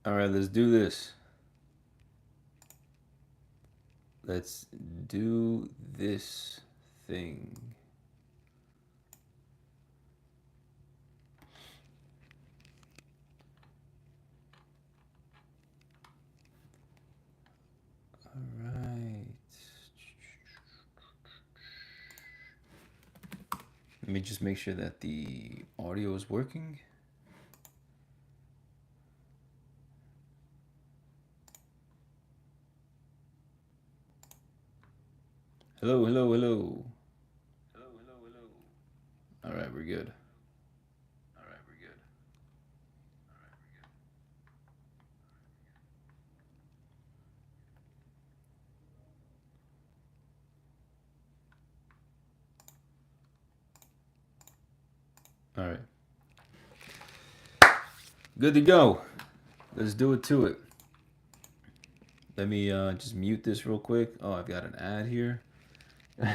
All right, let's do this. Let's do this thing. All right. Let me just make sure that the audio is working. Hello, hello, hello. Hello, hello, hello. All right, we're good. All right, we're good. All right. Good to go. Let's do it to it. Let me just mute this real quick. Oh, I've got an ad here. All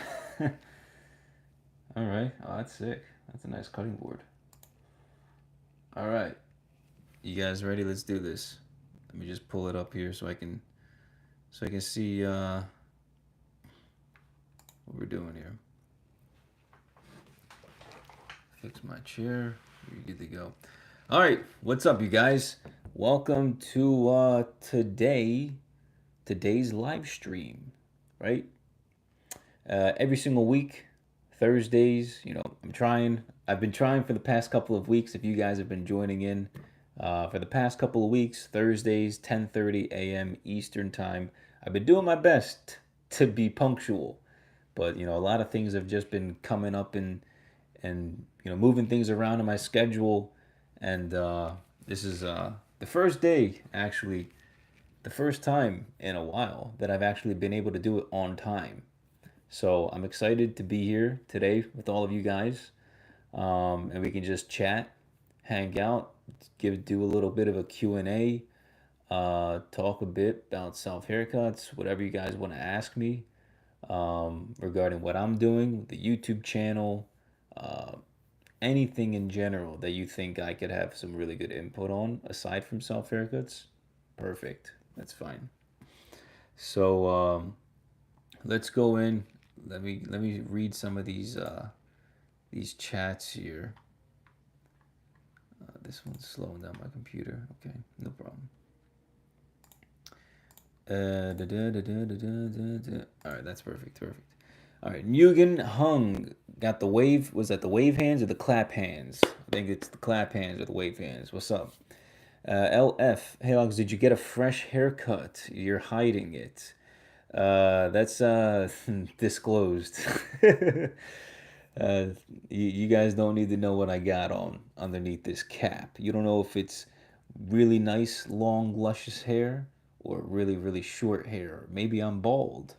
right. Oh, that's sick. That's a nice cutting board. All right. You guys ready? Let's do this. Let me just pull it up here so I can see what we're doing here. Fix my chair. You're good to go. All right. What's up, you guys? Welcome to today's live stream. Right? Every single week, Thursdays. I've been trying for the past couple of weeks. If you guys have been joining in, for the past couple of weeks, Thursdays, 10:30 a.m. Eastern time. I've been doing my best to be punctual, but a lot of things have just been coming up and moving things around in my schedule, and this is the first day, actually, the first time in a while that I've actually been able to do it on time. So I'm excited to be here today with all of you guys, and we can just chat, hang out, do a little bit of a Q&A, talk a bit about self haircuts, whatever you guys want to ask me regarding what I'm doing, the YouTube channel, uh, anything in general that you think I could have some really good input on aside from self haircuts. Perfect. That's fine. So let's go in. Let me read some of these chats here. This one's slowing down my computer. Okay, no problem. All right, that's perfect. Perfect. All right, Mugen Hung got the wave. Was that the wave hands or the clap hands? I think it's the clap hands or the wave hands. What's up? LF. Hey, Alex, did you get a fresh haircut? You're hiding it. That's disclosed. uh, you guys don't need to know what I got on underneath this cap. You don't know if it's really nice, long, luscious hair or really, really short hair. Maybe I'm bald.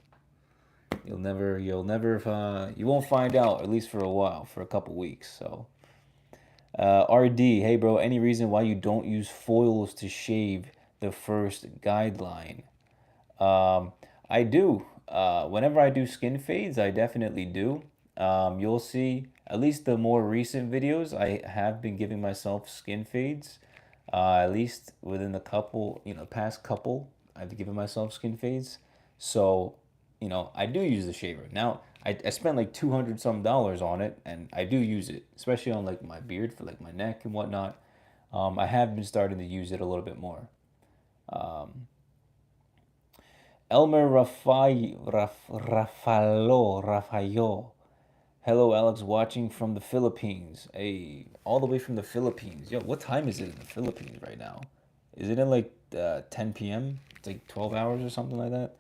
You won't find out, at least for a while, for a couple weeks. So, RD, hey bro, any reason why you don't use foils to shave the first guideline? Um, I do. Whenever I do skin fades, I definitely do. You'll see, at least the more recent videos, I have been giving myself skin fades. At least within the past couple, I've given myself skin fades. So, I do use the shaver. Now, I spent like 200 some dollars on it, and I do use it, especially on like my beard for like my neck and whatnot. I have been starting to use it a little bit more. Um, Elmer Rafayo. Hello, Alex, watching from the Philippines. Hey, all the way from the Philippines. Yo, what time is it in the Philippines right now? Is it in like 10 p.m.? It's like 12 hours or something like that?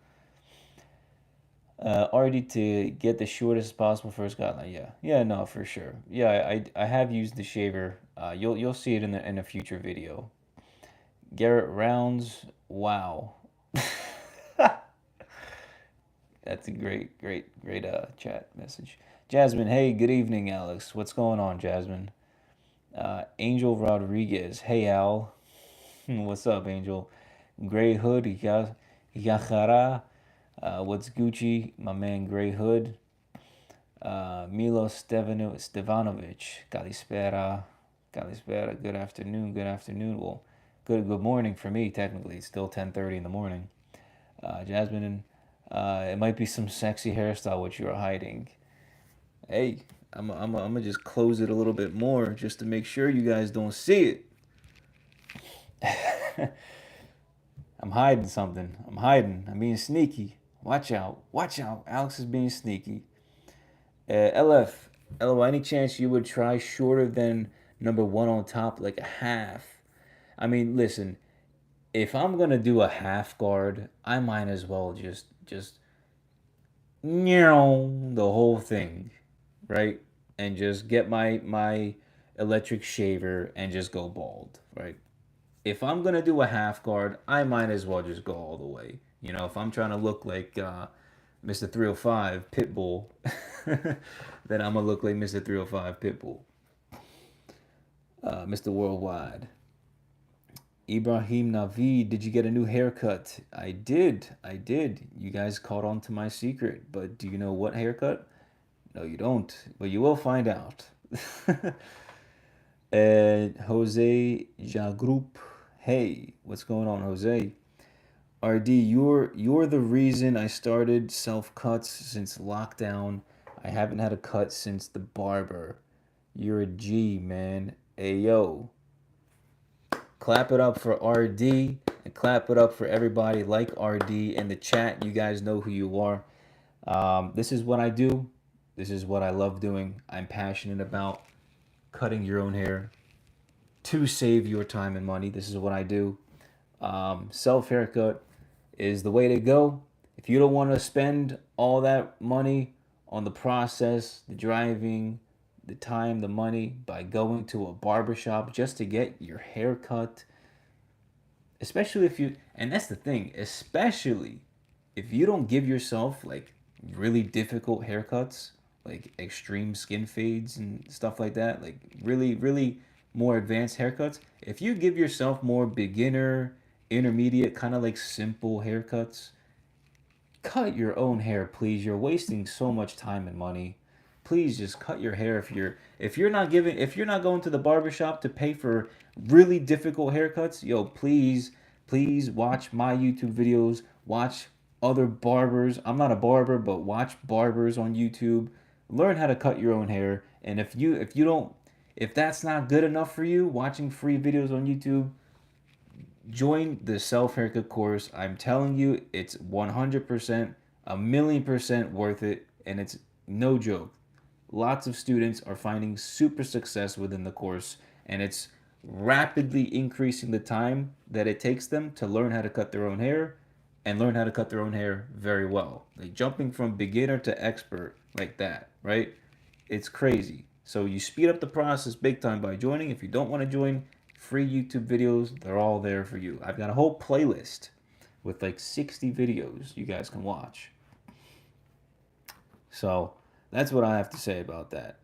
Already to get the shortest possible first guideline. Yeah, yeah, no, for sure. Yeah, I have used the shaver. You'll see it in a future video. Garrett Rounds. Wow. That's a great chat message. Jasmine, hey, good evening, Alex. What's going on, Jasmine? Angel Rodriguez, hey, Al. What's up, Angel? Gray Hood, Yachara. What's Gucci? My man Gray Hood. Milo Stevanovic, Kalispera. Kalispera, good afternoon, good afternoon. Well, Good morning for me. Technically, it's still 10:30 in the morning. Jasmine, it might be some sexy hairstyle which you're hiding. Hey, I'm gonna just close it a little bit more just to make sure you guys don't see it. I'm hiding something. I'm hiding. I'm being sneaky. Watch out. Watch out. Alex is being sneaky. LF, LO, any chance you would try shorter than number one on top, like a half? I mean, listen, if I'm gonna do a half guard, I might as well just the whole thing, right? And just get my electric shaver and just go bald, right? If I'm gonna do a half guard, I might as well just go all the way. You know, if I'm trying to look like Mr. 305 Pitbull, then I'm gonna look like Mr. 305 Pitbull, Mr. Worldwide. Ibrahim Navid, did you get a new haircut? I did. I did. You guys caught on to my secret, but do you know what haircut? No, you don't, but you will find out. And Jose Jagroup, hey, what's going on, Jose? RD, you're the reason I started self cuts since lockdown. I haven't had a cut since the barber. You're a G, man. Ayo. Clap it up for RD and clap it up for everybody like RD in the chat. You guys know who you are. This is what I do. This is what I love doing. I'm passionate about cutting your own hair to save your time and money. This is what I do. Self haircut is the way to go. If you don't want to spend all that money on the process, the driving, the time, the money by going to a barbershop just to get your hair cut, especially if you, and that's the thing, especially if you don't give yourself like really difficult haircuts, like extreme skin fades and stuff like that, like really more advanced haircuts. If you give yourself more beginner, intermediate, kind of like simple haircuts, cut your own hair, please. You're wasting so much time and money. Please just cut your hair if you're not going to the barbershop to pay for really difficult haircuts, yo, please watch my YouTube videos, watch other barbers. I'm not a barber, but watch barbers on YouTube. Learn how to cut your own hair. And if that's not good enough for you, watching free videos on YouTube, join the self haircut course. I'm telling you, it's 100%, a million percent worth it, and it's no joke. Lots of students are finding super success within the course, and it's rapidly increasing the time that it takes them to learn how to cut their own hair and learn how to cut their own hair very well. Like jumping from beginner to expert like that, right? It's crazy. So you speed up the process big time by joining. If you don't want to join, free YouTube videos, they're all there for you. I've got a whole playlist with like 60 videos you guys can watch. So that's what I have to say about that.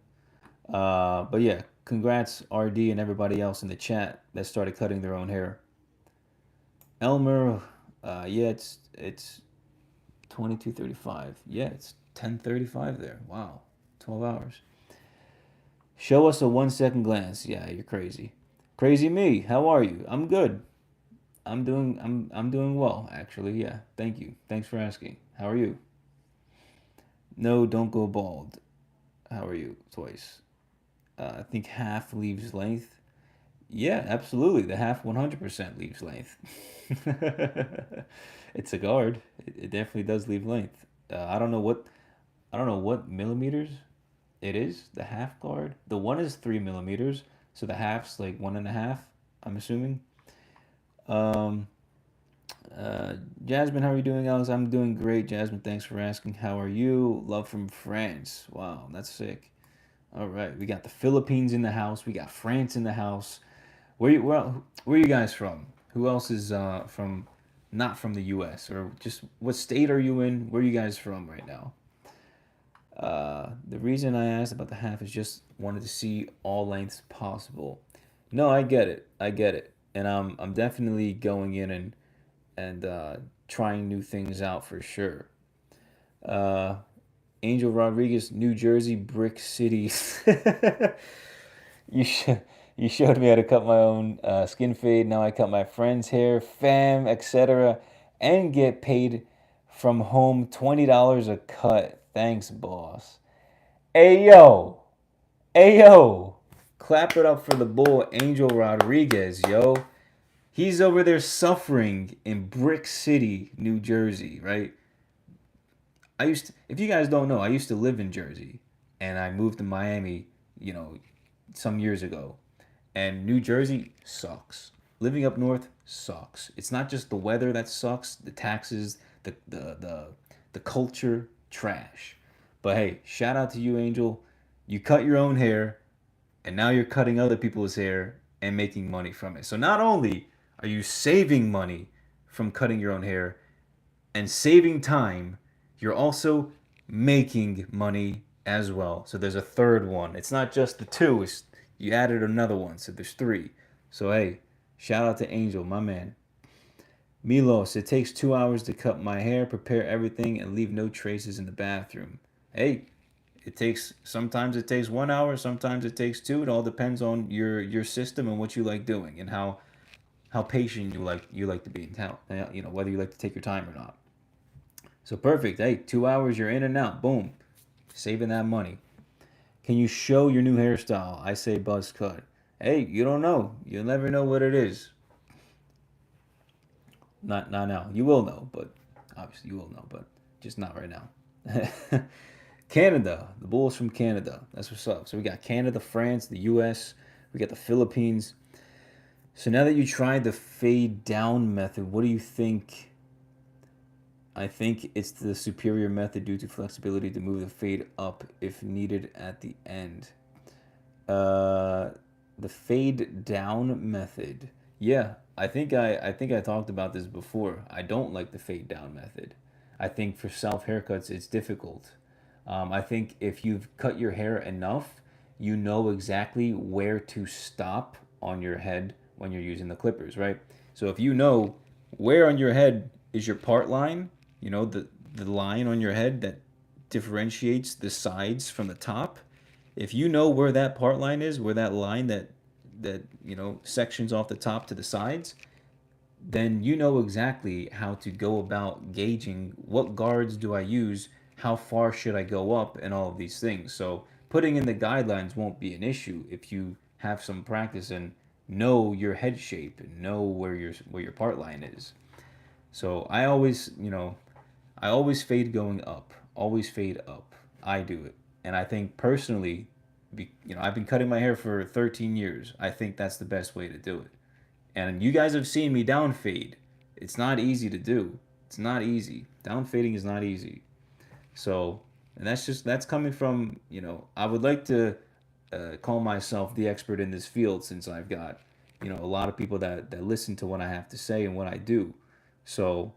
But yeah, congrats RD and everybody else in the chat that started cutting their own hair. Elmer, yeah, it's 22:35. Yeah, it's 10:35 there. Wow, 12 hours. Show us a 1 second glance. Yeah, you're crazy. Crazy me. How are you? I'm good. I'm doing well actually. Yeah. Thank you. Thanks for asking. How are you? No, don't go bald. How are you? Twice. I think half leaves length. Yeah, absolutely. The half 100% leaves length. It's a guard. It definitely does leave length. I don't know what millimeters it is. The half guard. The one is 3 millimeters, so the half's like 1.5. I'm assuming. Um, Jasmine, how are you doing, Alex? I'm doing great, Jasmine. Thanks for asking. How are you? Love from France. Wow, that's sick. All right, we got the Philippines in the house. We got France in the house. Where are you guys from? Who else is from not from the U.S. or just what state are you in? Where are you guys from right now? The reason I asked about the half is just wanted to see all lengths possible. No, I get it. I get it, and I'm definitely going in and trying new things out for sure. Uh, Angel Rodriguez, New Jersey, Brick City. You should You showed me how to cut my own skin fade. Now I cut my friend's hair, fam, etc., and get paid from home $20 a cut. Thanks, boss. Hey yo, hey yo, clap it up for the bull, Angel Rodriguez, yo. He's over there suffering in Brick City, New Jersey, right? If you guys don't know, I used to live in Jersey, and I moved to Miami, you know, some years ago. And New Jersey sucks. Living up north sucks. It's not just the weather that sucks, the taxes, the culture, trash. But hey, shout out to you, Angel. You cut your own hair, and now you're cutting other people's hair and making money from it. So not only are you saving money from cutting your own hair and saving time, you're also making money as well. So there's a third one. It's not just the two, it's you added another one. So there's three. So hey, shout out to Angel, my man. Milos, it takes 2 hours to cut my hair, prepare everything, and leave no traces in the bathroom. Hey, sometimes it takes 1 hour, sometimes it takes two. It all depends on your system and what you like doing and how patient you like to be and how whether you like to take your time or not. So perfect. Hey, 2 hours, you're in and out. Boom. Saving that money. Can you show your new hairstyle? I say buzz cut. Hey, you don't know. You'll never know what it is. Not now. You will know, but obviously you will know, but just not right now. Canada. The Bulls from Canada. That's what's up. So we got Canada, France, the US, we got the Philippines. So now that you tried the fade down method, what do you think? I think it's the superior method due to flexibility to move the fade up if needed at the end. Uh, the fade down method. Yeah, I think I talked about this before. I don't like the fade down method. I think for self haircuts it's difficult. I think if you've cut your hair enough, you know exactly where to stop on your head when you're using the clippers, right? So if you know where on your head is your part line, the line on your head that differentiates the sides from the top. If you know where that part line is, where that line that sections off the top to the sides, then you know exactly how to go about gauging what guards do I use, how far should I go up, and all of these things. So putting in the guidelines won't be an issue if you have some practice and know your head shape and know where your part line is. So I always fade going up. Always fade up. I do it. And I think personally, I've been cutting my hair for 13 years. I think that's the best way to do it. And you guys have seen me down fade. It's not easy to do. It's not easy. Down fading is not easy. So, and that's coming from, I would like to call myself the expert in this field since I've got, a lot of people that listen to what I have to say and what I do. So,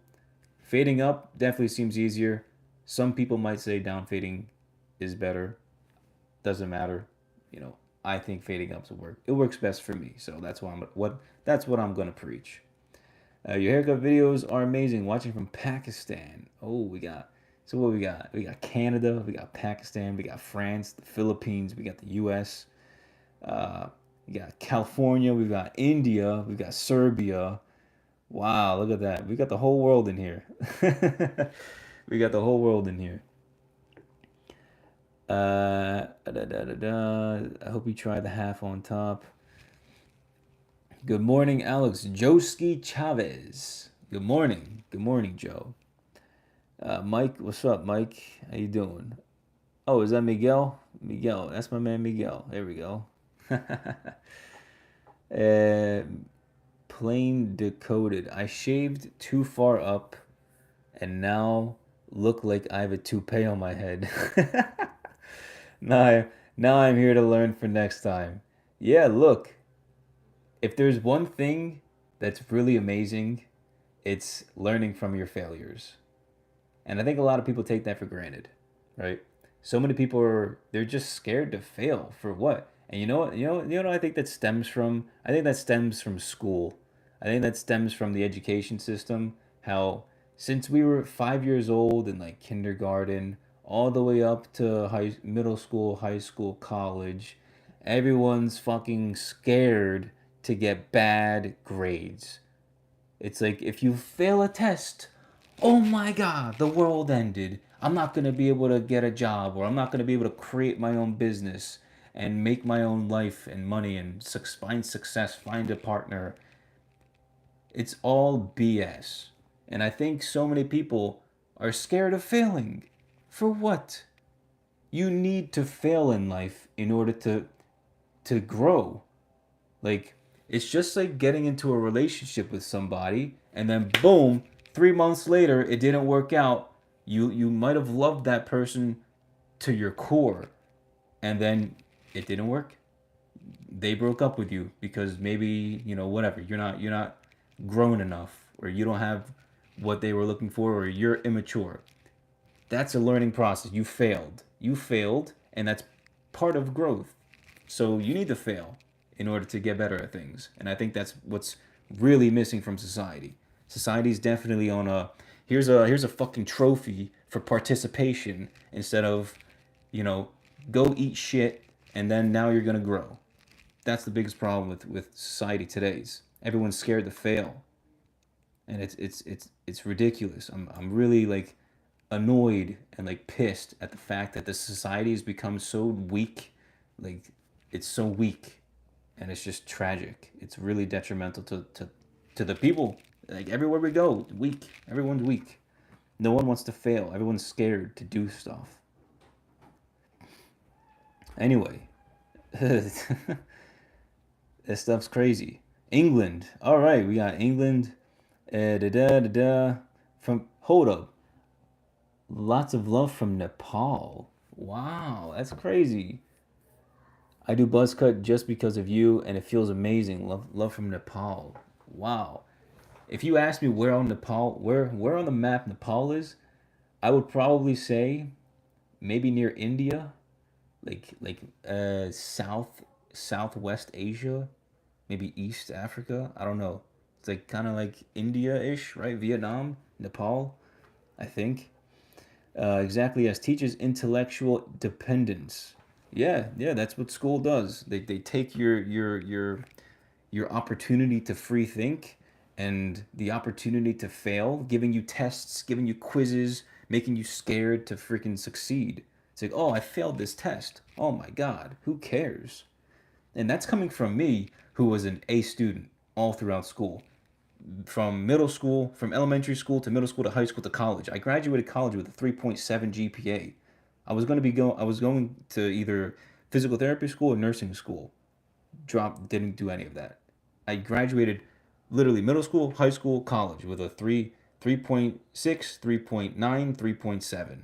fading up definitely seems easier. Some people might say down fading is better. Doesn't matter. You know, I think fading ups will work. It works best for me. So that's what I'm gonna preach. Your haircut videos are amazing. Watching from Pakistan. Oh, we got. So what we got? We got Canada. We got Pakistan. We got France. The Philippines. We got the U.S. We got California. We got India. We got Serbia. Wow, look at that. We got the whole world in here. We got the whole world in here. I hope you try the half on top. Good morning, Alex Joski Chavez. Good morning. Good morning, Joe. Mike, what's up, Mike? How you doing? Oh, is that Miguel? Miguel, that's my man Miguel. There we go. uh, plain decoded. I shaved too far up and now look like I have a toupee on my head. now, now I'm here to learn for next time. Yeah, look, if there's one thing that's really amazing, it's learning from your failures. And I think a lot of people take that for granted, right? So many people they're just scared to fail for what? And you know what? I think that stems from. I think that stems from school. I think that stems from the education system. How since we were 5 years old in like kindergarten, all the way up to middle school, high school, college, Everyone's fucking scared to get bad grades. It's like if you fail a test, oh my god, the world ended. I'm not going to be able to get a job, or I'm not going to be able to create my own business and make my own life and money and find success, find a partner. It's all BS. And I think so many people are scared of failing. For what? You need to fail in life in order to grow. Like, it's just like getting into a relationship with somebody and then boom, 3 months later it didn't work out. You might have loved that person to your core, and then it didn't work. They broke up with you because maybe, whatever, you're not grown enough, or you don't have what they were looking for, or you're immature. That's a learning process. You failed, and that's part of growth. So you need to fail in order to get better at things. And I think that's what's really missing from society. Society's definitely on a here's a fucking trophy for participation, instead of, you know, go eat shit and then now you're gonna grow. That's the biggest problem with society today's. Everyone's scared to fail. And it's ridiculous. I'm really like annoyed and like pissed at the fact that the society has become so weak. Like, it's so weak, and it's just tragic. It's really detrimental to the people. Like, everywhere we go, weak. Everyone's weak. No one wants to fail. Everyone's scared to do stuff. Anyway, this stuff's crazy. England. All right, we got England. Da da da da. From hold up. Lots of love from Nepal. Wow, that's crazy. I do buzz cut just because of you, and it feels amazing. Love from Nepal. Wow. If you ask me where on Nepal, where on the map Nepal is, I would probably say maybe near India, like southwest Asia, maybe East Africa. I don't know. It's like kind of like India-ish, right? Vietnam, Nepal, I think. Exactly, as teaches intellectual dependence. Yeah, yeah, that's what school does. They take your opportunity to free think and the opportunity to fail, giving you tests, giving you quizzes, making you scared to freaking succeed. It's like, oh, I failed this test. Oh my God, who cares? And that's coming from me, who was an A student all throughout school, from middle school, from elementary school to middle school to high school to college. I graduated college with a 3.7 GPA. I was going to either physical therapy school or nursing school. Didn't do any of that. I graduated literally middle school, high school, college with a 3.6, 3.9, 3.7.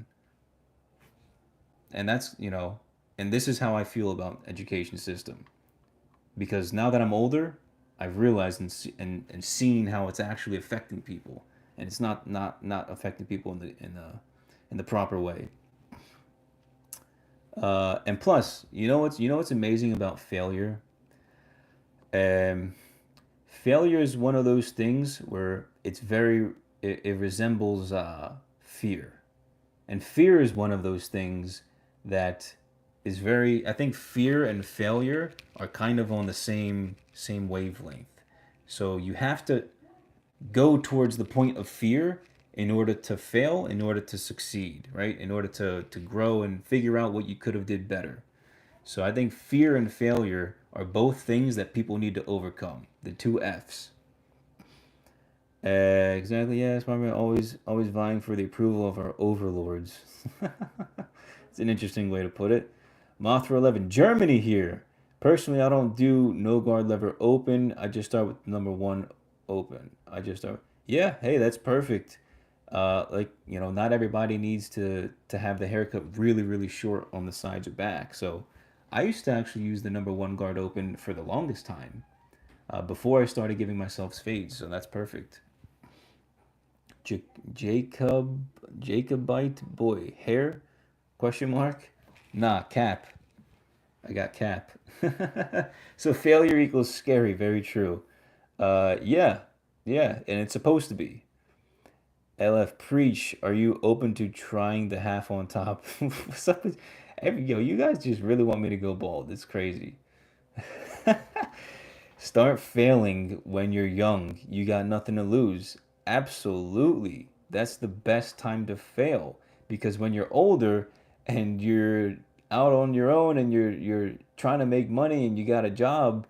And that's, and this is how I feel about education system, because now that I'm older, I've realized and seen how it's actually affecting people, and it's not affecting people in the proper way. And plus, you know what's amazing about failure? Um, Failure is one of those things where it resembles fear, and fear is one of those things that is very. I think fear and failure are kind of on the same wavelength. So you have to go towards the point of fear in order to fail, in order to succeed, right? In order to grow and figure out what you could have did better. So I think fear and failure are both things that people need to overcome. The two F's. Exactly. Yeah, Spider-Man always vying for the approval of our overlords. It's an interesting way to put it. Mothra 11, Germany here. Personally, I don't do no guard lever open. I just start with number one open. I just start. Yeah, hey, that's perfect. Like, not everybody needs to have the haircut really really short on the sides or back. So, I used to actually use the number one guard open for the longest time, before I started giving myself fades. So that's perfect. J- Jacobite boy hair? Question mark? Nah, cap. I got cap. So failure equals scary. Very true. Yeah, yeah, and it's supposed to be. LF preach. Are you open to trying the half on top? What's up with you guys just really want me to go bald. It's crazy. Start failing when you're young. You got nothing to lose. Absolutely. That's the best time to fail because when you're older and you're out on your own and you're trying to make money and you got a job,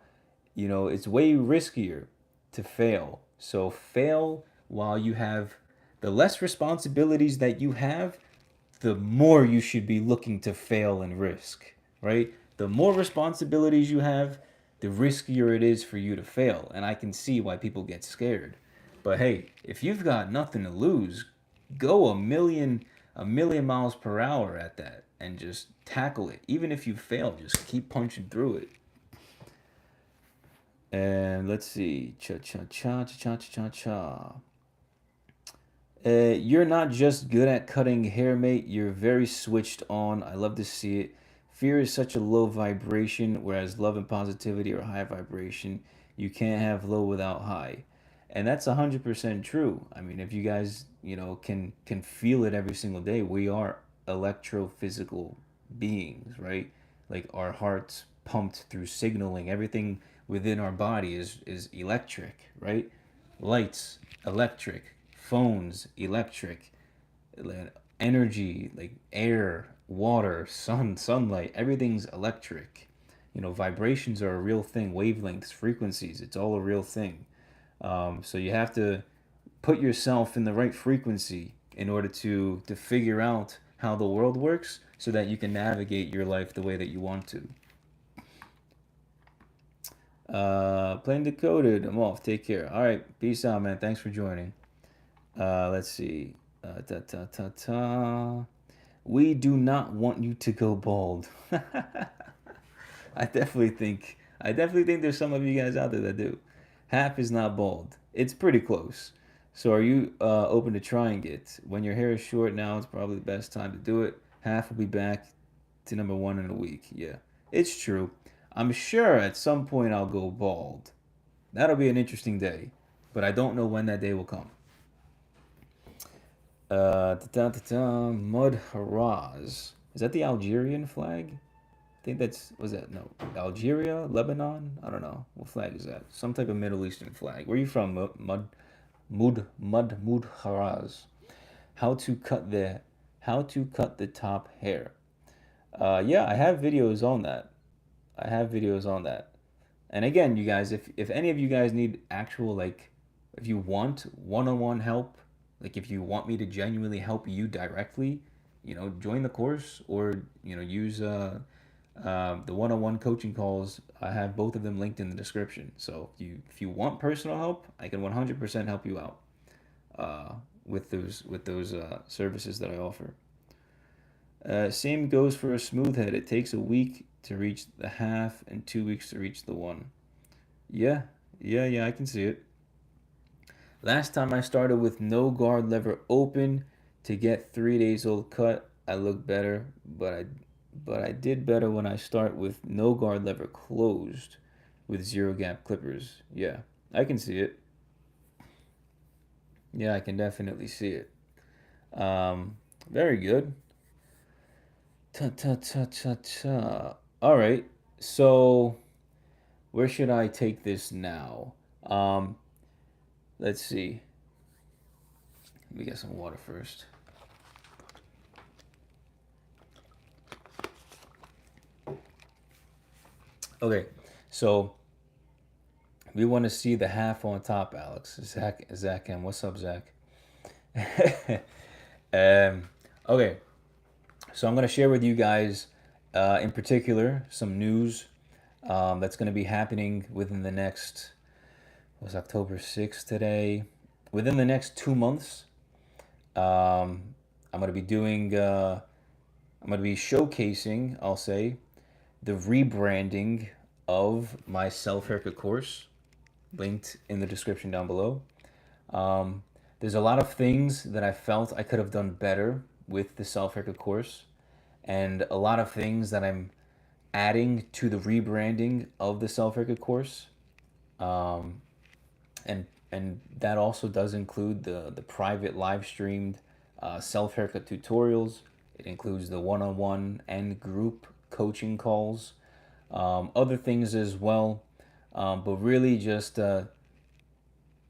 it's way riskier to fail. So fail while you have the less responsibilities that you have, the more you should be looking to fail and risk, right? The more responsibilities you have, the riskier it is for you to fail. And I can see why people get scared. But hey, if you've got nothing to lose, go a million miles per hour at that and just tackle it. Even if you fail, just keep punching through it. And let's see. Cha cha cha cha cha cha cha. You're not just good at cutting hair, mate. You're very switched on. I love to see it. Fear is such a low vibration, whereas love and positivity are high vibration. You can't have low without high, and that's 100% true. I mean, if you guys, can feel it every single day, we are electrophysical beings, right? Like our hearts pumped through signaling. Everything within our body is electric, right? Lights, electric. Phones, electric. Energy, like air, water, sunlight, everything's electric. Vibrations are a real thing. Wavelengths, frequencies, it's all a real thing. So you have to put yourself in the right frequency in order to figure out how the world works so that you can navigate your life the way that you want to. Plain decoded. I'm off. Take care. All right. Peace out, man. Thanks for joining. Let's see. Ta ta ta ta. We do not want you to go bald. I definitely think there's some of you guys out there that do. Half is not bald. It's pretty close. So are you open to trying it? When your hair is short now, it's probably the best time to do it. Half will be back to number one in a week. Yeah, it's true. I'm sure at some point I'll go bald. That'll be an interesting day, but I don't know when that day will come. Mud Haraz. Is that the Algerian flag? I think that's, was that, no, Algeria, Lebanon? I don't know. What flag is that? Some type of Middle Eastern flag. Where are you from, Mud Haraz? How to cut the, how to cut the top hair. Yeah, I have videos on that. I have videos on that. And again, you guys, if any of you guys need actual, like, if you want one-on-one help, like if you want me to genuinely help you directly, join the course or use the one-on-one coaching calls. I have both of them linked in the description. So if you want personal help, I can 100% help you out with those services that I offer. Same goes for a smooth head. It takes a week to reach the half and 2 weeks to reach the one. Yeah, yeah, I can see it. Last time I started with no guard lever open to get 3 days old cut, I looked better, but I did better when I start with no guard lever closed with zero gap clippers. Yeah, I can see it. Yeah, I can definitely see it. Very good. Ta ta ta ta ta. All right. So where should I take this now? Um, let's see. Let me get some water first. Okay, so we want to see the half on top, Alex. Zach, and what's up, Zach? Okay, so I'm gonna share with you guys, in particular, some news that's gonna be happening within the next. Was October 6th today? Within the next 2 months, I'm gonna be doing. I'm gonna be showcasing. I'll say the rebranding of my self haircut course, linked in the description down below. Um, there's a lot of things that I felt I could have done better with the self haircut course, and a lot of things that I'm adding to the rebranding of the self haircut course. Um, and that also does include the private live streamed self haircut tutorials. It includes the one on one and group coaching calls. other things as well. But really just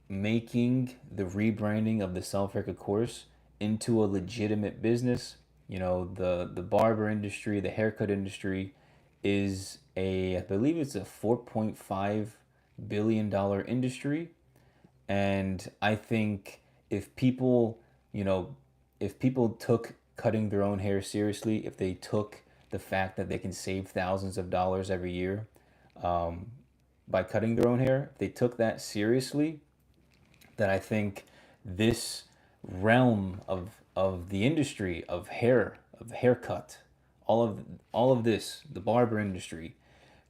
making the rebranding of the self haircut course into a legitimate business. You know, the barber industry, the haircut industry is I believe it's a $4.5 billion industry. And I think if people, you know, if people took cutting their own hair seriously, if they took the fact that they can save thousands of dollars every year um, by cutting their own hair, if they took that seriously, that I think this realm of the industry of hair, of haircut, all of this, the barber industry,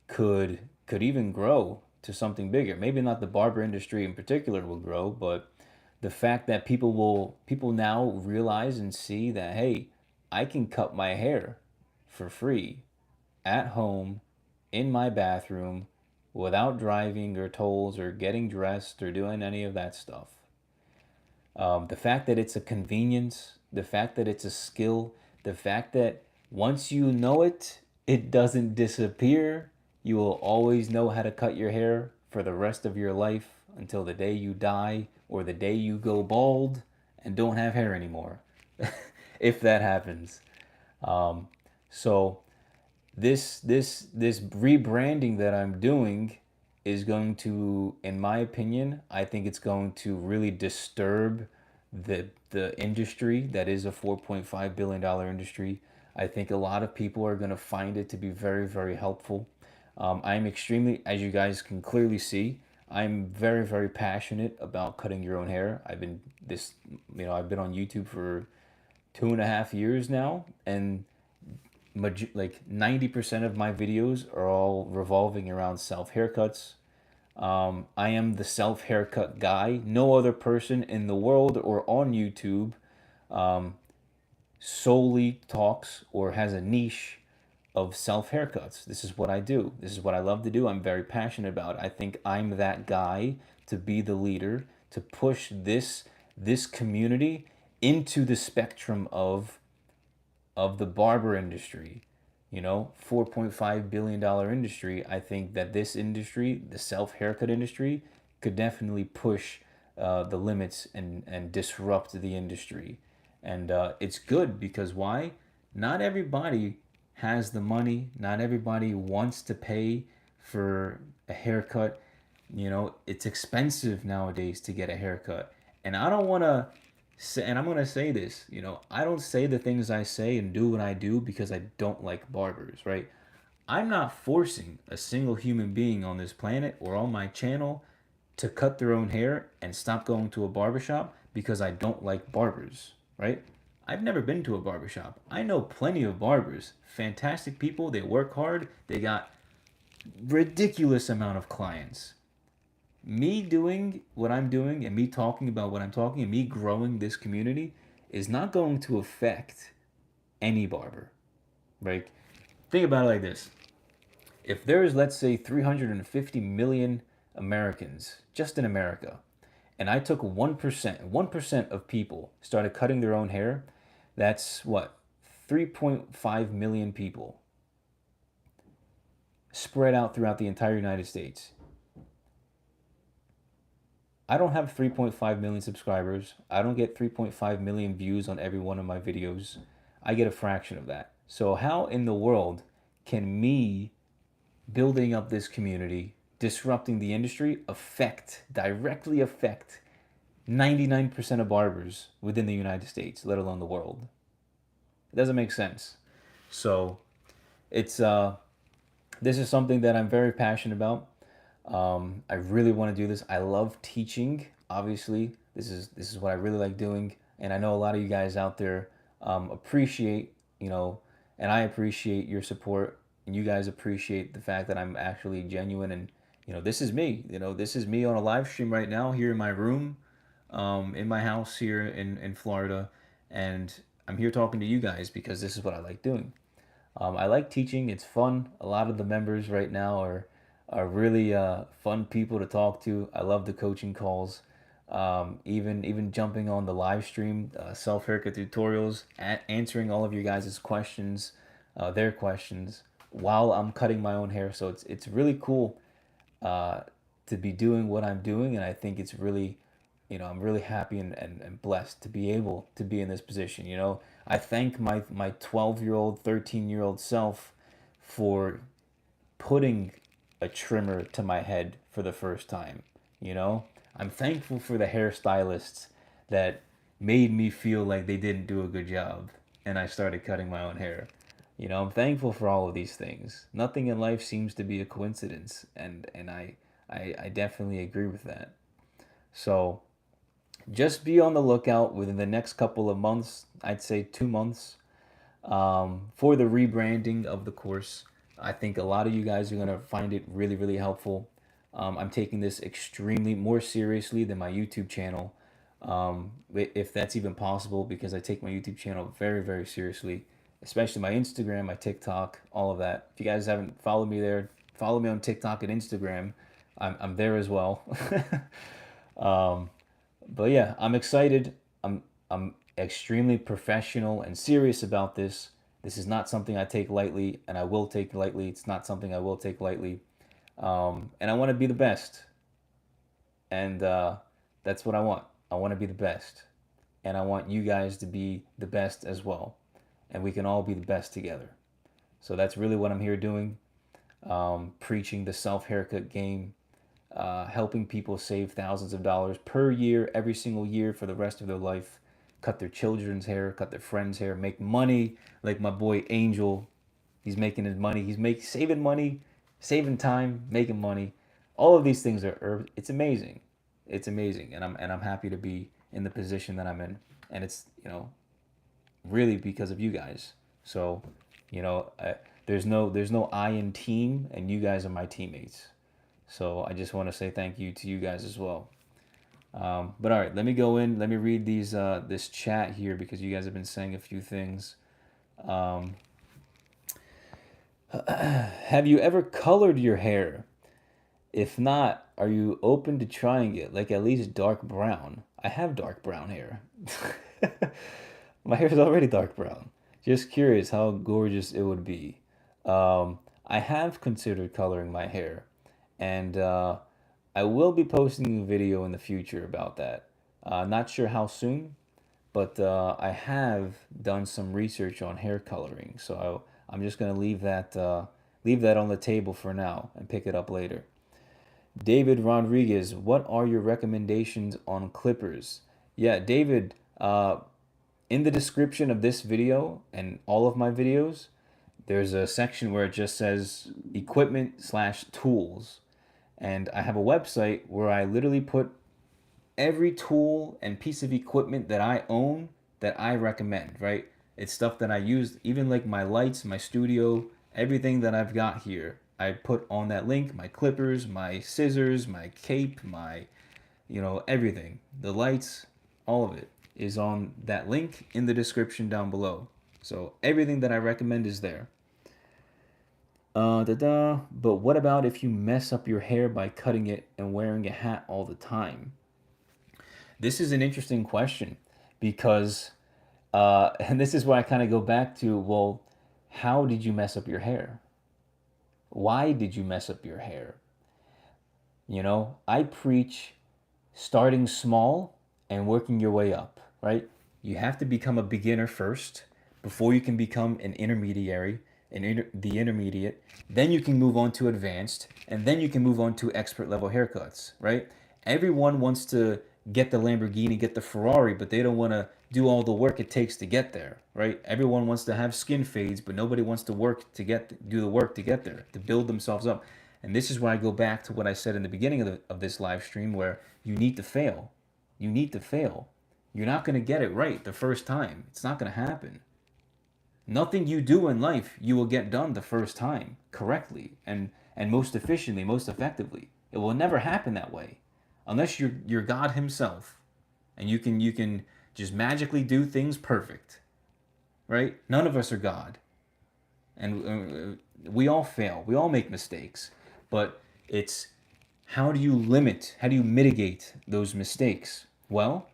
could even grow to something bigger. Maybe not the barber industry in particular will grow, but the fact that people now realize and see that, hey, I can cut my hair for free at home in my bathroom without driving or tolls or getting dressed or doing any of that stuff. The fact that it's a convenience, the fact that it's a skill, the fact that once you know it, it doesn't disappear. You will always know how to cut your hair for the rest of your life until the day you die or the day you go bald and don't have hair anymore, if that happens. So this rebranding that I'm doing is going to, in my opinion, I think it's going to really disturb the industry that is a $4.5 billion industry. I think a lot of people are going to find it to be very, very helpful. I'm extremely, as you guys can clearly see, I'm very, very passionate about cutting your own hair. I've been on YouTube for 2.5 years now, and like 90% of my videos are all revolving around self haircuts. I am the self haircut guy. No other person in the world or on YouTube solely talks or has a niche of self haircuts. This is what I do. This is what I love to do. I'm very passionate about it. I think I'm that guy to be the leader to push this community into the spectrum of the barber industry. You know, $4.5 billion industry. I think that this industry, the self haircut industry, could definitely push the limits and disrupt the industry. And it's good because why? Not everybody has the money. Not everybody wants to pay for a haircut. You know, it's expensive nowadays to get a haircut. And I don't want to say, and I'm going to say this, you know, I don't say the things I say and do what I do because I don't like barbers, right? I'm not forcing a single human being on this planet or on my channel to cut their own hair and stop going to a barbershop because I don't like barbers, right? I've never been to a barbershop. I know plenty of barbers, fantastic people, they work hard, they got ridiculous amount of clients. Me doing what I'm doing and me talking about what I'm talking and me growing this community is not going to affect any barber, right? Think about it like this. If there's, let's say, 350 million Americans just in America, and I took 1% of people started cutting their own hair, that's what? 3.5 million people spread out throughout the entire United States. I don't have 3.5 million subscribers. I don't get 3.5 million views on every one of my videos. I get a fraction of that. So how in the world can me building up this community, disrupting the industry, directly affect 99% of barbers within the United States, let alone the world? It doesn't make sense. So it's this is something that I'm very passionate about. I really want to do this. I love teaching. Obviously, this is what I really like doing, and I know a lot of you guys out there appreciate, and I appreciate your support, and you guys appreciate the fact that I'm actually genuine, and this is me. This is me on a live stream right now here in my room, in my house here in Florida, and I'm here talking to you guys because this is what I like doing. I like teaching. It's fun. A lot of the members right now are really fun people to talk to. I love the coaching calls. Even jumping on the live stream, self haircut tutorials, answering all of you guys' questions, their questions. while I'm cutting my own hair. So it's really cool uh, to be doing what I'm doing, and I think it's really, I'm really happy and blessed to be able to be in this position. I thank my 12-year-old, 13-year-old self for putting a trimmer to my head for the first time. I'm thankful for the hairstylists that made me feel like they didn't do a good job and I started cutting my own hair. I'm thankful for all of these things. Nothing in life seems to be a coincidence, and I definitely agree with that. So just be on the lookout within the next couple of months, I'd say 2 months, for the rebranding of the course. I think a lot of you guys are going to find it really, really helpful. I'm taking this extremely more seriously than my YouTube channel, if that's even possible, because I take my YouTube channel very, very seriously, especially my Instagram, my TikTok, all of that. If you guys haven't followed me there, follow me on TikTok and Instagram. I'm there as well. um, but yeah, I'm excited. I'm extremely professional and serious about this. This is not something I take lightly, and I will take lightly. It's not something I will take lightly. And I want to be the best, and that's what I want. I want to be the best, and I want you guys to be the best as well, and we can all be the best together. So that's really what I'm here doing, preaching the self haircut game, helping people save thousands of dollars per year, every single year for the rest of their life, cut their children's hair, cut their friends' hair, make money like my boy Angel. He's making his money. Saving money, saving time, making money. All of these things it's amazing. It's amazing, and I'm happy to be in the position that I'm in, and it's really because of you guys. So, there's no I in team, and you guys are my teammates. So I just want to say thank you to you guys as well. But all right, let me go in. Let me read this chat here because you guys have been saying a few things. Have you ever colored your hair? If not, are you open to trying it? Like at least dark brown. I have dark brown hair. My hair is already dark brown. Just curious how gorgeous it would be. I have considered coloring my hair, and I will be posting a video in the future about that. Not sure how soon, but I have done some research on hair coloring, so I'm just gonna leave that on the table for now and pick it up later. David Rodriguez, what are your recommendations on clippers? Yeah, David, in the description of this video and all of my videos, there's a section where it just says equipment/tools. And I have a website where I literally put every tool and piece of equipment that I own that I recommend, right? It's stuff that I use, even like my lights, my studio, everything that I've got here. I put on that link, my clippers, my scissors, my cape, my, everything. The lights, all of it is on that link in the description down below. So everything that I recommend is there. But what about if you mess up your hair by cutting it and wearing a hat all the time? This is an interesting question because, and this is where I kind of go back to, well, how did you mess up your hair? Why did you mess up your hair? I preach starting small and working your way up, right? You have to become a beginner first before you can become an intermediary, the intermediate. Then you can move on to advanced, and then you can move on to expert level haircuts, right? Everyone wants to get the Lamborghini, get the Ferrari, but they don't want to do all the work it takes to get there, right? Everyone wants to have skin fades, but nobody wants to do the work to get there, to build themselves up. And this is where I go back to what I said in the beginning of this live stream, where you need to fail. You need to fail. You're not going to get it right the first time. It's not going to happen. Nothing you do in life you will get done the first time correctly and most efficiently, most effectively. It will never happen that way unless you're God himself and you can just magically do things perfect. Right? None of us are God. And we all fail. We all make mistakes. But it's how do you mitigate those mistakes? Well,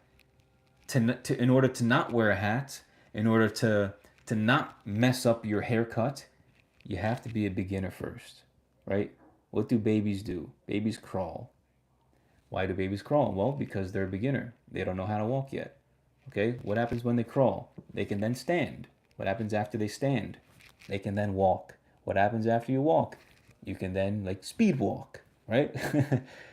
in order to not wear a hat, in order to not mess up your haircut, you have to be a beginner first, right? What do babies do? Babies crawl. Why do babies crawl? Well, because they're a beginner. They don't know how to walk yet. Okay, what happens when they crawl? They can then stand. What happens after they stand? They can then walk. What happens after you walk? You can then like speed walk, right?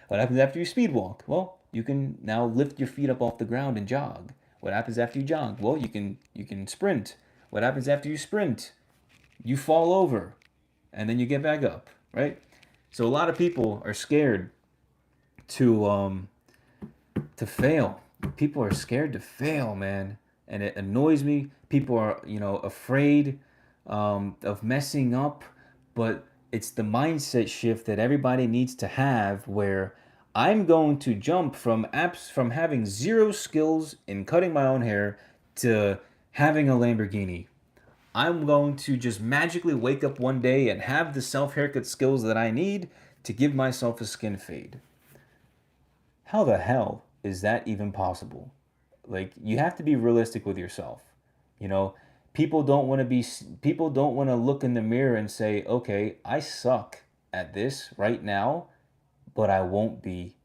What happens after you speed walk? Well, you can now lift your feet up off the ground and jog. What happens after you jog? Well, you can sprint. What happens after you sprint? You fall over and then you get back up, right? So a lot of people are scared to fail. People are scared to fail, man, and it annoys me. People are, afraid of messing up, but it's the mindset shift that everybody needs to have. Where I'm going to jump from having zero skills in cutting my own hair to having a Lamborghini. I'm going to just magically wake up one day and have the self haircut skills that I need to give myself a skin fade. How the hell is that even possible? Like, you have to be realistic with yourself. You know, people don't want to look in the mirror and say, "Okay, I suck at this right now, but I won't be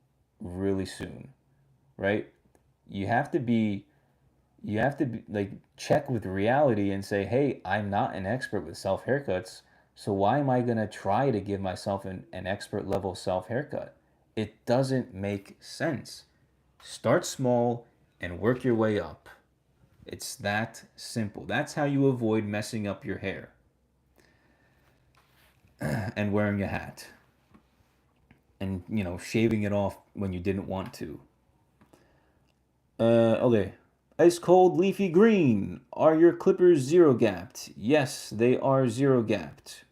really soon." Right? You have to be like check with reality and say, "Hey, I'm not an expert with self haircuts, so why am I going to try to give myself an expert level self haircut?" It doesn't make sense. Start small and work your way up. It's that simple. That's how you avoid messing up your hair and wearing a hat and, shaving it off when you didn't want to. Okay. Ice cold leafy green. Are your clippers zero gapped? Yes, they are zero gapped.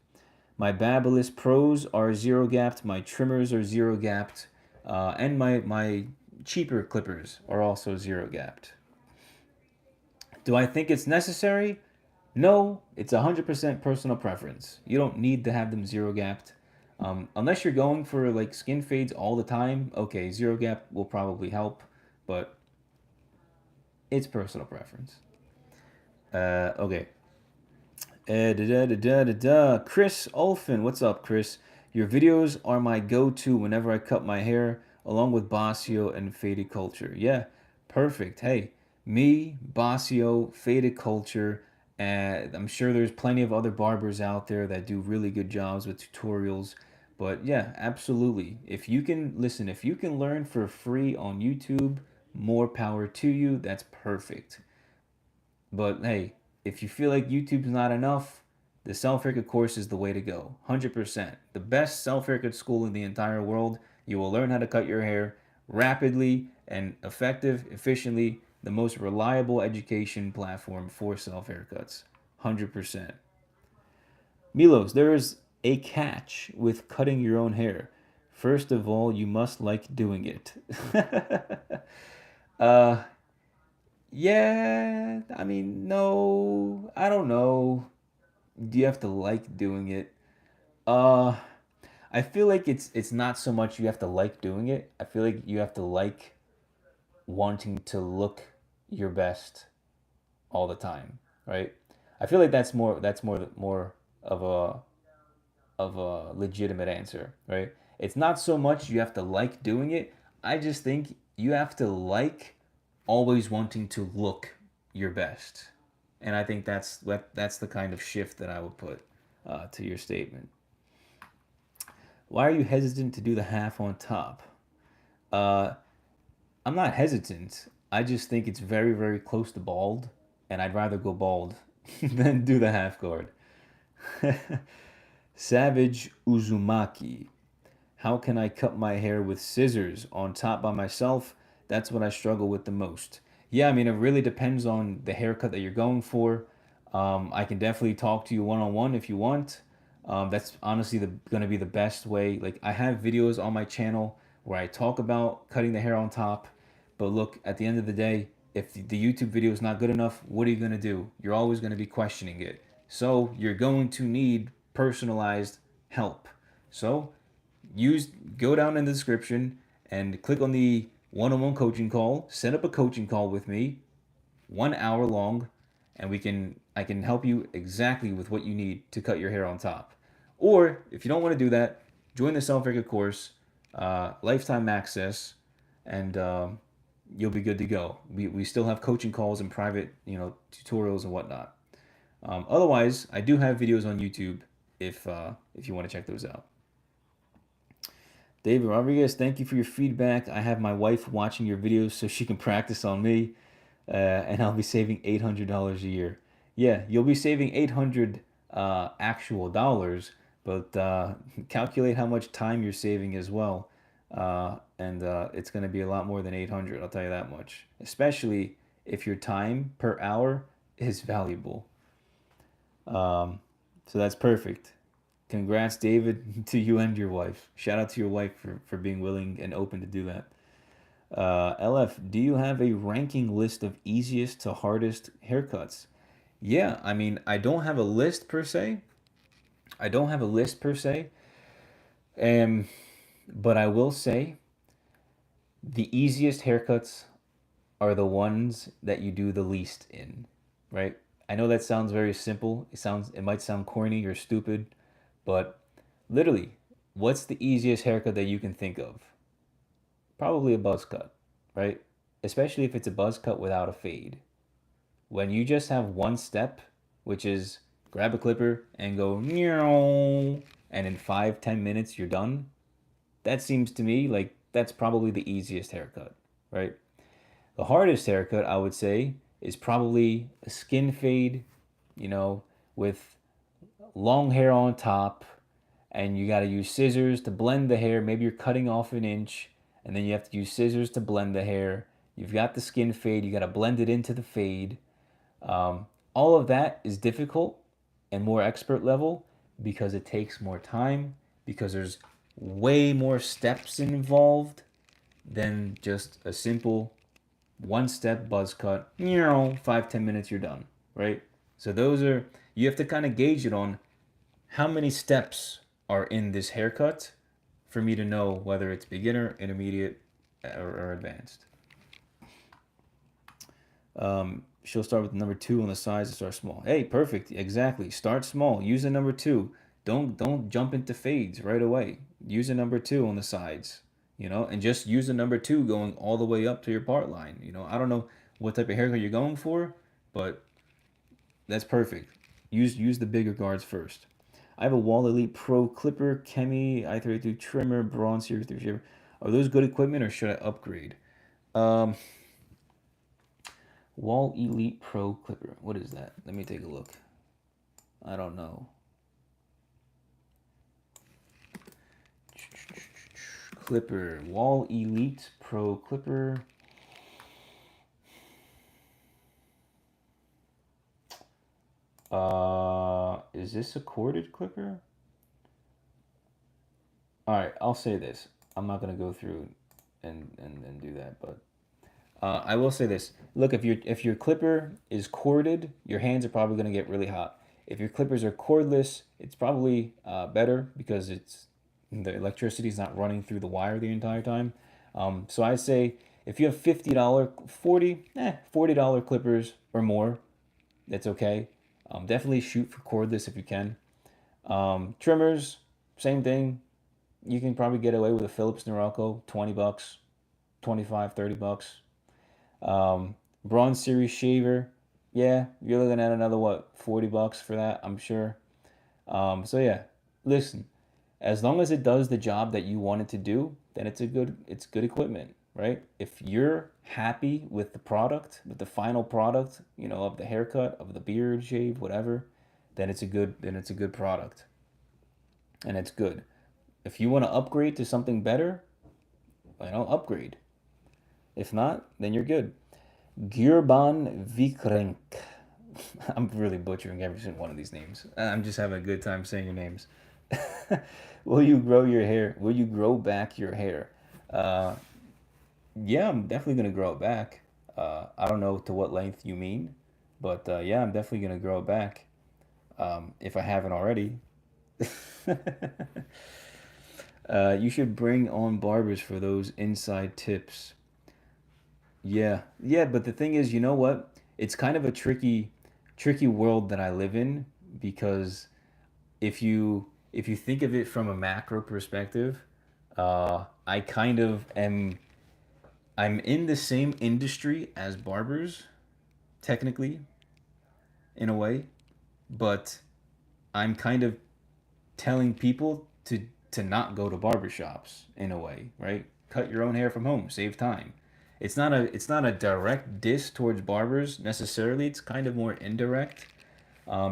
My Babyliss Pros are zero gapped. My trimmers are zero gapped. And my cheaper clippers are also zero gapped. Do I think it's necessary? No, it's 100% personal preference. You don't need to have them zero gapped. Unless you're going for like skin fades all the time, okay, zero gap will probably help, but it's personal preference. Okay. Chris Olfin, what's up, Chris? Your videos are my go-to whenever I cut my hair, along with Basio and Faded Culture. Yeah, perfect. Hey, me, Basio, Faded Culture, and I'm sure there's plenty of other barbers out there that do really good jobs with tutorials. But yeah, absolutely. If you can listen, if you can learn for free on YouTube, more power to you. That's perfect. But hey, if you feel like YouTube's not enough, the self haircut course is the way to go. 100%. The best self haircut school in the entire world. You will learn how to cut your hair rapidly and efficiently. The most reliable education platform for self haircuts. 100%. Milos, there is a catch with cutting your own hair. First of all, you must like doing it. uh, Yeah, I mean, no, I don't know. Do you have to like doing it? Uh, I feel like it's not so much you have to like doing it. I feel like you have to like wanting to look your best all the time, right? I feel like that's more of a legitimate answer, right? It's not so much you have to like doing it. I just think you have to like always wanting to look your best. And I think that's the kind of shift that I would put to your statement. Why are you hesitant to do the half on top? Uh, I'm not hesitant. I just think it's very, very close to bald, and I'd rather go bald than do the half guard. Savage Uzumaki. How can I cut my hair with scissors on top by myself? That's what I struggle with the most. Yeah, I mean, it really depends on the haircut that you're going for. I can definitely talk to you one on one if you want. That's honestly gonna be the best way. Like, I have videos on my channel where I talk about cutting the hair on top. But look, at the end of the day, if the YouTube video is not good enough, what are you gonna do? You're always gonna be questioning it. So you're going to need personalized help. So use go down in the description and click on the one-on-one coaching call. Set up a coaching call with me, 1 hour long, and I can help you exactly with what you need to cut your hair on top. Or if you don't want to do that, join the Self Haircut course, lifetime access, and you'll be good to go. We still have coaching calls and private tutorials and whatnot. Otherwise, I do have videos on YouTube if you want to check those out. David Rodriguez, thank you for your feedback. I have my wife watching your videos so she can practice on me, and I'll be saving $800 a year. Yeah, you'll be saving 800 actual dollars, but calculate how much time you're saving as well, and it's going to be a lot more than 800. I'll tell you that much. Especially if your time per hour is valuable. So that's perfect. Congrats, David, to you and your wife. Shout out to your wife for being willing and open to do that. LF, do you have a ranking list of easiest to hardest haircuts? Yeah, I mean, I don't have a list per se. I don't have a list per se. Um, but I will say the easiest haircuts are the ones that you do the least in, right? I know that sounds very simple. It might sound corny or stupid, but literally, what's the easiest haircut that you can think of? Probably a buzz cut, right? Especially if it's a buzz cut without a fade. When you just have one step, which is grab a clipper and go meow, and in 5-10 minutes you're done. That seems to me like that's probably the easiest haircut, right? The hardest haircut, I would say, is probably a skin fade, you know, with long hair on top, and you got to use scissors to blend the hair. Maybe you're cutting off an inch, and then you have to use scissors to blend the hair. You've got the skin fade, you got to blend it into the fade. All of that is difficult and more expert level because it takes more time, because there's way more steps involved than just a simple one step buzz cut. 5-10 minutes, you're done, right? So you have to kind of gauge it on how many steps are in this haircut for me to know whether it's beginner, intermediate, or advanced. She'll start with number 2 on the sides and start small. Hey, perfect. Exactly. Start small. Use a number 2. Don't jump into fades right away. Use a number 2 on the sides, and just use a number 2 going all the way up to your part line. I don't know what type of haircut you're going for, but that's perfect. Use the bigger guards first. I have a Wall Elite Pro clipper, Chemi, i32 trimmer, Bronze Series 3 shaver. Are those good equipment or should I upgrade? Um, Wall Elite Pro clipper. What is that? Let me take a look. I don't know. Clipper. Wall Elite Pro clipper. Is this a corded clipper? All right, I'll say this. I'm not gonna go through and do that, but I will say this. Look, if your clipper is corded, your hands are probably gonna get really hot. If your clippers are cordless, it's probably better because the electricity is not running through the wire the entire time. So I say if you have $40 clippers or more, that's okay. Definitely shoot for cordless if you can. Trimmers, same thing. You can probably get away with a Philips Norelco, $20, 25, $30. Bronze Series shaver, yeah, you're looking at another $40 for that, I'm sure. So yeah, listen, as long as it does the job that you want it to do, then it's good equipment, right? If you're happy with the product, with the final product, of the haircut, of the beard shave, whatever, then it's a good product, and it's good. If you want to upgrade to something better, upgrade. If not, then you're good. Gurban Vikrenk. I'm really butchering every single one of these names. I'm just having a good time saying your names. Will you grow your hair? Will you grow back your hair? Yeah, I'm definitely gonna grow it back. I don't know to what length you mean, but yeah, I'm definitely gonna grow it back. If I haven't already. You should bring on barbers for those inside tips. Yeah, yeah, but the thing is, you know what? It's kind of a tricky. tricky world that I live in, because if you think of it from a macro perspective, I kind of am I'm in the same industry as barbers, technically, in a way, but I'm kind of telling people to not go to barbershops in a way, right? Cut your own hair from home, save time. It's not a direct diss towards barbers necessarily. It's kind of more indirect,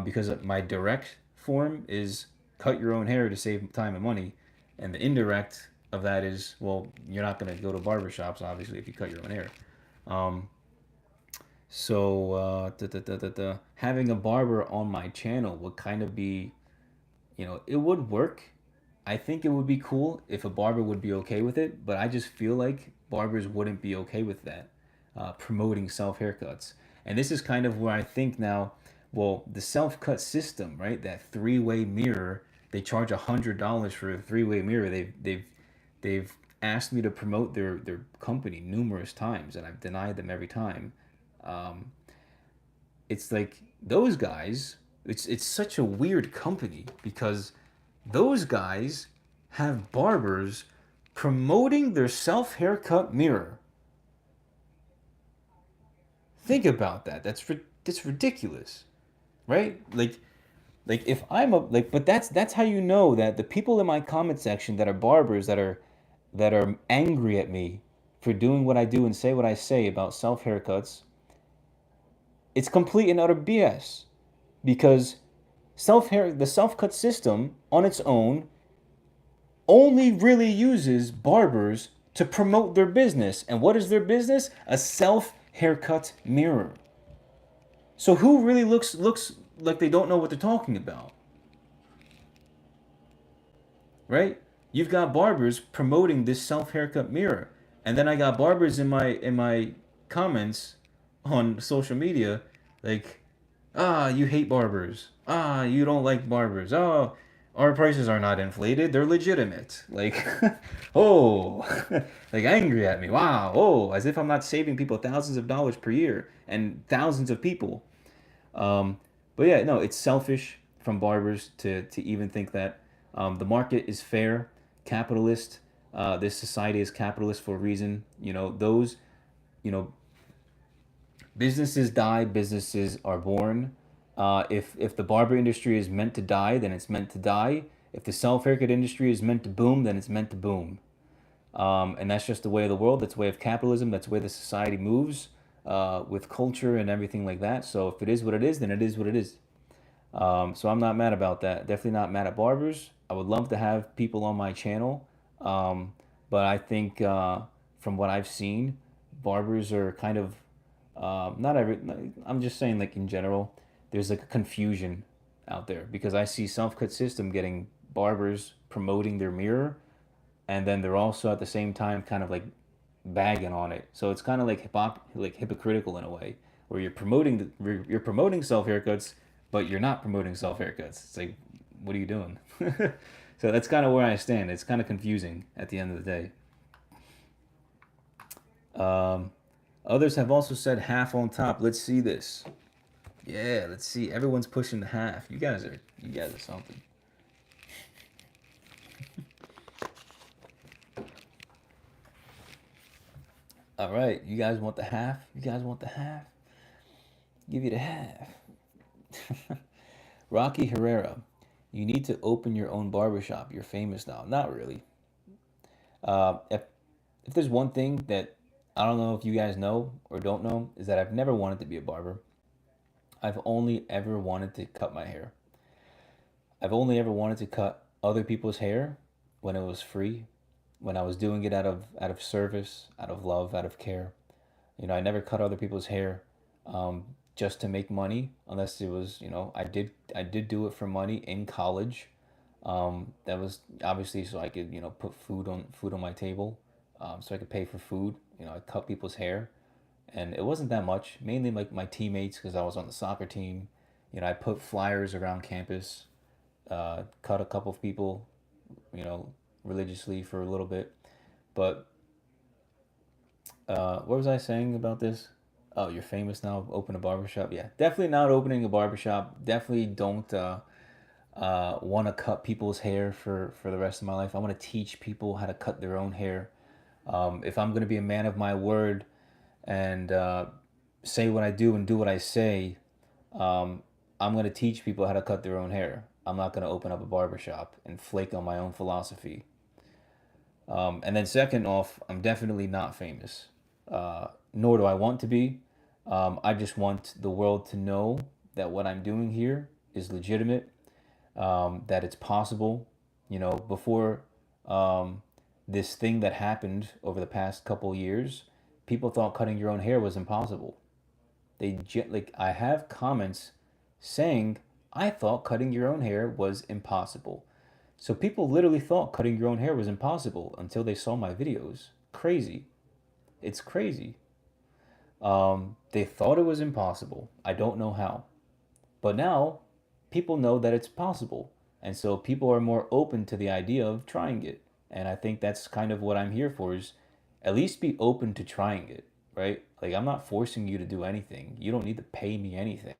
because my direct form is cut your own hair to save time and money, and the indirect of that is, well, you're not going to go to barbershops obviously if you cut your own hair. Um, so having a barber on my channel would kind of be, it would work. I think it would be cool if a barber would be okay with it, but I just feel like barbers wouldn't be okay with that, promoting self haircuts. And this is kind of where I think now, well, the self cut system, right? That three-way mirror, they charge $100 for a three-way mirror. They've asked me to promote their company numerous times, and I've denied them every time. Um, it's like those guys. It's such a weird company, because those guys have barbers promoting their self haircut mirror. Think about that. That's ridiculous, right? Like if I'm a like, but that's how you know that the people in my comment section that are barbers, that are angry at me for doing what I do and say what I say about self haircuts. It's complete and utter BS, because the self cut system on its own only really uses barbers to promote their business. And what is their business? A self haircut mirror. So who really looks like they don't know what they're talking about, right? You've got barbers promoting this self haircut mirror, and then I got barbers in my comments on social media, like, you hate barbers. You don't like barbers. Our prices are not inflated. They're legitimate. Like, oh, like angry at me. Wow. Oh, as if I'm not saving people thousands of dollars per year and thousands of people. Um, but yeah, no, it's selfish from barbers to even think that, the market is fair, capitalist. This society is capitalist for a reason. You know, businesses die, businesses are born. If the barber industry is meant to die, then it's meant to die. If the self haircut industry is meant to boom, then it's meant to boom. And that's just the way of the world. That's the way of capitalism. That's the way the society moves, with culture and everything like that. So if it is what it is, then it is what it is. So I'm not mad about that. Definitely not mad at barbers. I would love to have people on my channel. But I think, from what I've seen, barbers are kind of, not every. I'm just saying, like, in general, there's like a confusion out there, because I see self cut system getting barbers promoting their mirror, and then they're also at the same time kind of like bagging on it. So it's kind of like hypocritical in a way, where you're promoting self haircuts, but you're not promoting self haircuts. It's like, what are you doing? So that's kind of where I stand. It's kind of confusing at the end of the day. Um, Others have also said half on top. Let's see this. Yeah, let's see. Everyone's pushing the half. You guys are something. All right, you guys want the half? You guys want the half? Give you the half. Rocky Herrera, you need to open your own barbershop. You're famous now. Not really. If there's one thing that I don't know if you guys know or don't know, is that I've never wanted to be a barber. I've only ever wanted to cut my hair. I've only ever wanted to cut other people's hair when it was free, when I was doing it out of service, out of love, out of care. I never cut other people's hair, just to make money, unless it was, I did do it for money in college. That was obviously so I could, put food on my table, so I could pay for food. I cut people's hair, and it wasn't that much. Mainly like my teammates, because I was on the soccer team. I put flyers around campus, cut a couple of people, you know, religiously for a little bit. But what was I saying about this? Oh, you're famous now. Open a barbershop. Yeah, definitely not opening a barbershop. Definitely don't want to cut people's hair for the rest of my life. I want to teach people how to cut their own hair. If I'm going to be a man of my word and say what I do and do what I say, I'm going to teach people how to cut their own hair. I'm not going to open up a barbershop and flake on my own philosophy. And then, second off, I'm definitely not famous, nor do I want to be. I just want the world to know that what I'm doing here is legitimate, that it's possible. You know, before um, this thing that happened over the past couple years, people thought cutting your own hair was impossible. Like I have comments saying I thought cutting your own hair was impossible. So people literally thought cutting your own hair was impossible until they saw my videos. Crazy. It's crazy. They thought it was impossible. I don't know how. But now people know that it's possible. And so people are more open to the idea of trying it. And I think that's kind of what I'm here for is at least be open to trying it, right? Like I'm not forcing you to do anything. You don't need to pay me anything.